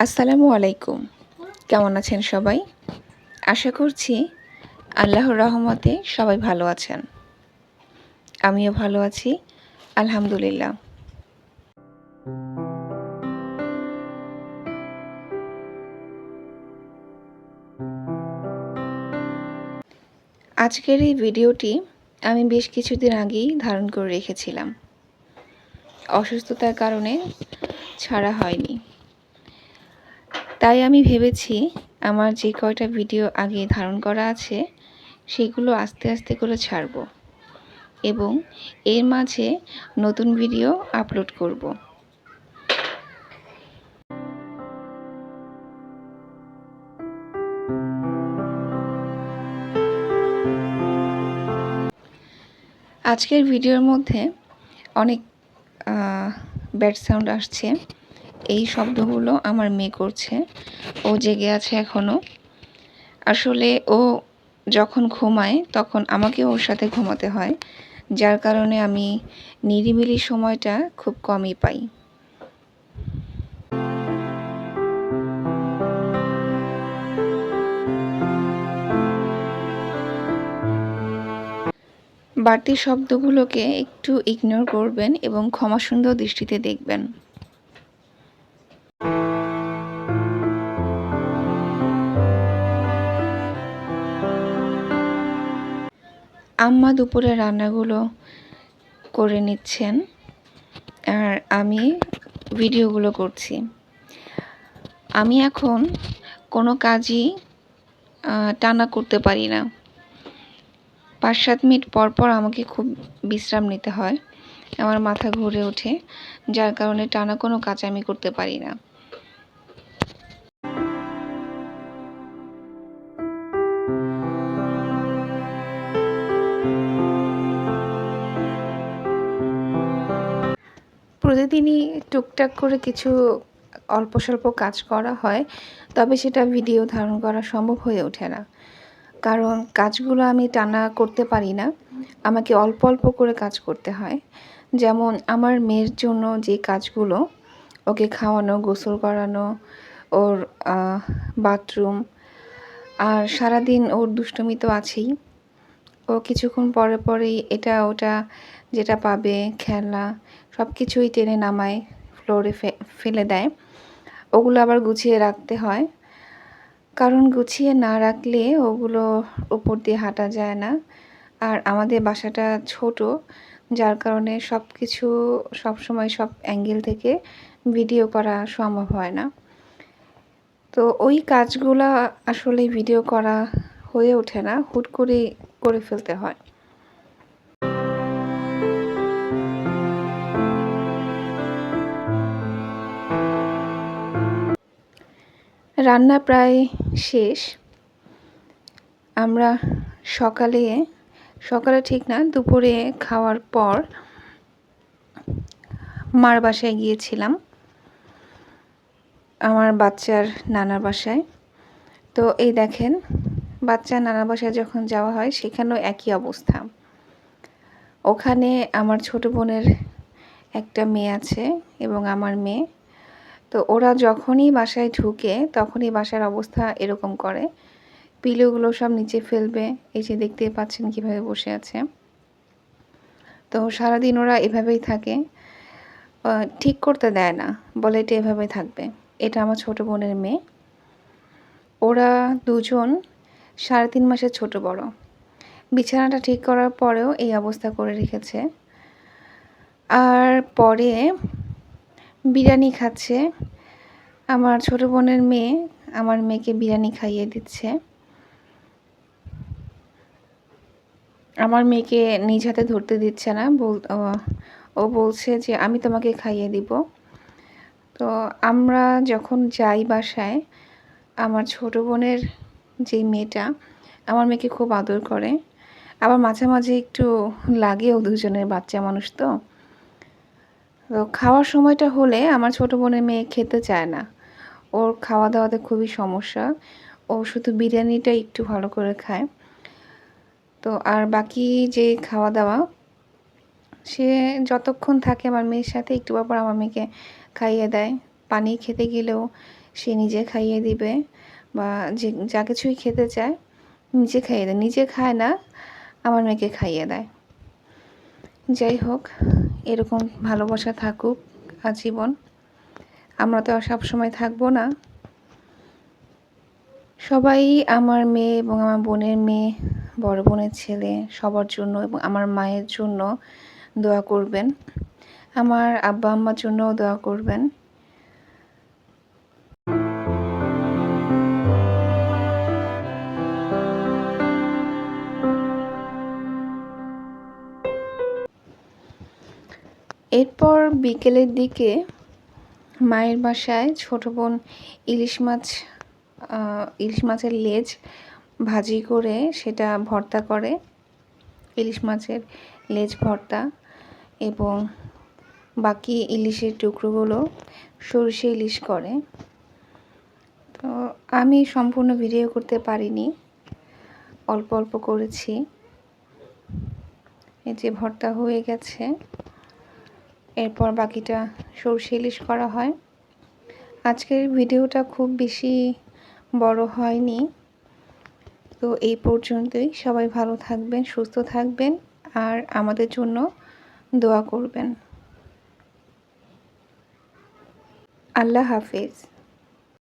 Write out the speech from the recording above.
আসসালামু আলাইকুম। কেমন আছেন সবাই? আশা করছি আল্লাহর রহমতে সবাই ভালো আছেন। আমিও ভালো আছি, আলহামদুলিল্লাহ। আজকের এই ভিডিওটি আমি বেশ কিছুদিন আগেই ধারণ করে রেখেছিলাম। অসুস্থতার কারণে ছাড়া হয়নি। তাই আমি ভেবেছি আমার যে কয়টা ভিডিও আগে ধারণ করা আছে সেগুলো আস্তে আস্তে করে ছাড়ব এবং এর মাঝে নতুন ভিডিও আপলোড করব। আজকের ভিডিওর মধ্যে অনেক ব্যাড সাউন্ড আসছে। এই শব্দগুলো আমার মেয়ে করছে। ও জেগে আছে এখনও। আসলে ও যখন ঘুমায় তখন আমাকেও ওর সাথে ঘুমাতে হয়, যার কারণে আমি নিরিবিলি সময়টা খুব কমই পাই। বাড়তি শব্দগুলোকে একটু ইগনোর করবেন এবং ক্ষমাসুন্দর দৃষ্টিতে দেখবেন। আম্মা দুপুরে রান্নাগুলো করে নিচ্ছেন আর আমি ভিডিওগুলো করছি। আমি এখন কোনো কাজই টানা করতে পারি না। 5-7 মিনিট পর পর আমাকে খুব বিশ্রাম নিতে হয়। আমার মাথা ঘুরে ওঠে, যার কারণে টানা কোনো কাজ আমি করতে পারি না। প্রতিদিনই টুকটাক করে কিছু অল্প স্বল্প কাজ করা হয়, তবে সেটা ভিডিও ধারণ করা সম্ভব হয়ে ওঠে না। কারণ কাজগুলো আমি টানা করতে পারি না, আমাকে অল্প অল্প করে কাজ করতে হয়। যেমন আমার মেয়ের জন্য যে কাজগুলো, ওকে খাওয়ানো, গোসল করানো, ওর বাথরুম, আর সারাদিন ওর দুষ্টুমি তো আছেই। ও কিছুক্ষণ পরে পরেই এটা ওটা যেটা পাবে খেলনা সব কিছুই টেনে নামায়, ফ্লোরে ফেলে দেয়। ওগুলো আবার গুছিয়ে রাখতে হয়, কারণ গুছিয়ে না রাখলে ওগুলো উপর দিয়ে হাঁটা যায় না। আর আমাদের বাসাটা ছোট, যার কারণে সব কিছু সবসময় সব অ্যাঙ্গেল থেকে ভিডিও করা সম্ভব হয় না। তো ওই কাজগুলা আসলে ভিডিও করা হয়ে ওঠে না, হুট করে করে ফেলতে হয়। রান্না প্রায় শেষ। আমরা সকালে ঠিক না, দুপুরে খাওয়ার পর মার বাসায় গিয়েছিলাম, আমার বাচ্চার নানার বাসায়। তো এই দেখেন, বাচ্চার নানার বাসায় যখন যাওয়া হয় সেখানেও একই অবস্থা। ওখানে আমার ছোট বোনের একটা মেয়ে আছে এবং আমার মেয়ে। তো ওরা যখনই বাসায় ঢুকে তখনই বাসার অবস্থা এরকম করে, পিলোগুলো সব নিচে ফেলবে। এই যে দেখতেই পাচ্ছেন কিভাবে বসে আছে। তো সারাদিন ওরা এভাবেই থাকে, ঠিক করতে দেয় না, বলে এটা এভাবে থাকবে। এটা আমার ছোট বোনের মেয়ে। ওরা দুজন 3.5 মাসের ছোট বড়। বিছানাটা ঠিক করার পরেও এই অবস্থা করে রেখেছে। আর পরে বিরিয়ানি খাচ্ছে। আমার ছোট বোনের মেয়ে আমার মেয়েকে বিরিয়ানি খাইয়ে দিচ্ছে। আমার মেয়েকে নিজ হাতে ধরতে দিচ্ছে না, ও বলছে যে আমি তোমাকে খাইয়ে দিব। তো আমরা যখন যাই বাসায়, আমার ছোট বোনের যে মেয়েটা আমার মেয়েকে খুব আদর করে, আবার মাঝে মাঝে একটু লাগেও, দুজনের বাচ্চা মানুষ তো। তো খাওয়ার সময়টা হলে আমার ছোট বোনের মেয়ে খেতে চায় না, ওর খাওয়া দাওয়াতে খুবই সমস্যা। ও শুধু বিরিয়ানিটা একটু ভালো করে খায়। তো আর বাকি যে খাওয়া দাওয়া, সে যতক্ষণ থাকে আমার মেয়ের সাথে একটু পর আমার মেয়েকে খাইয়ে দেয়। পানি খেতে গেলেও সে নিজে খাইয়ে দিবে বা যে যা কিছুই খেতে চায় নিজে খাইয়ে দেয়, নিজে খায় না, আমার মেয়েকে খাইয়ে দেয়। যাই হোক, এরকম ভালোবাসা থাকুক আজীবন। আমরা তো আর সবসময় থাকবো না। সবাই আমার মেয়ে এবং আমার বোনের মেয়ে, বড় বোনের ছেলে সবার জন্য এবং আমার মায়ের জন্য দোয়া করবেন। আমার আব্বা আম্মার জন্যও দোয়া করবেন। এরপর বিকেলের দিকে মায়ের বাসায় ছোট বোন ইলিশ মাছের লেজ ভাজি করে সেটা ভর্তা করে, ইলিশ মাছের লেজ ভর্তা, এবং বাকি ইলিশের টুকরোগুলো সরষে ইলিশ করে। তো আমি সম্পূর্ণ ভিডিও করতে পারিনি, অল্প অল্প করেছি। এই যে ভর্তা হয়ে গেছে, এরপর বাকিটা সরষে ইলিশ করা হয়। আজকের ভিডিওটা খুব বেশি বড় হয়নি, তো এই পর্যন্তই। সবাই ভালো থাকবেন, সুস্থ থাকবেন, আর আমাদের জন্য দোয়া করবেন। আল্লাহ হাফেজ।